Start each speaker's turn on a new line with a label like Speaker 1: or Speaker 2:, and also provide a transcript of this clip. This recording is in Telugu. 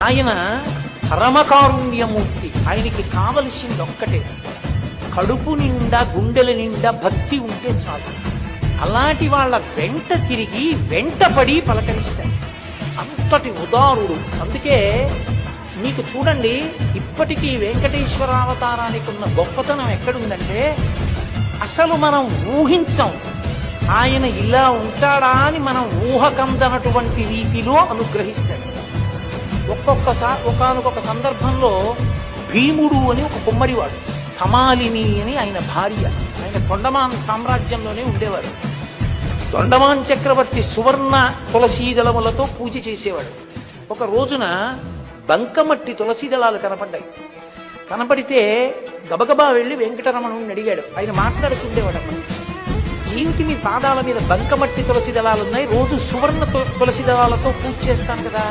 Speaker 1: ఆయన పరమకారుణ్యమూర్తి. ఆయనకి కావలసింది ఒక్కటే, కడుపు నిండా గుండెల నిండా భక్తి ఉంటే చాలు. అలాంటి వాళ్ళ వెంట తిరిగి వెంటపడి పలకరిస్తాయి. అంతటి ఉదారుడు. అందుకే మీకు చూడండి, ఇప్పటికీ వెంకటేశ్వరావతారానికి ఉన్న గొప్పతనం ఎక్కడుందంటే, అసలు మనం ఊహించం ఆయన ఇలా ఉంటాడా అని. మనం ఊహకందనటువంటి రీతిలో అనుగ్రహిస్తాడు. ఒకానొక సందర్భంలో భీముడు అని ఒక కుమ్మరివాడు, తమాలిని అని ఆయన భార్య, ఆయన తొండమాన్ సామ్రాజ్యంలోనే ఉండేవాడు. తొండమాన్ చక్రవర్తి సువర్ణ తులసీదళములతో పూజ చేసేవాడు. ఒక రోజున బంకమట్టి తులసీదళాలు కనపడ్డాయి. కనపడితే గబగబా వెళ్లి వెంకటరమణుని అడిగాడు. ఆయన మాట్లాడుతుండేవాడు, ఏమిటి మీ పాదాల మీద బంకమట్టి తులసి దళాలున్నాయి, రోజు సువర్ణ తులసి దళాలతో పూజ చేస్తాను కదా,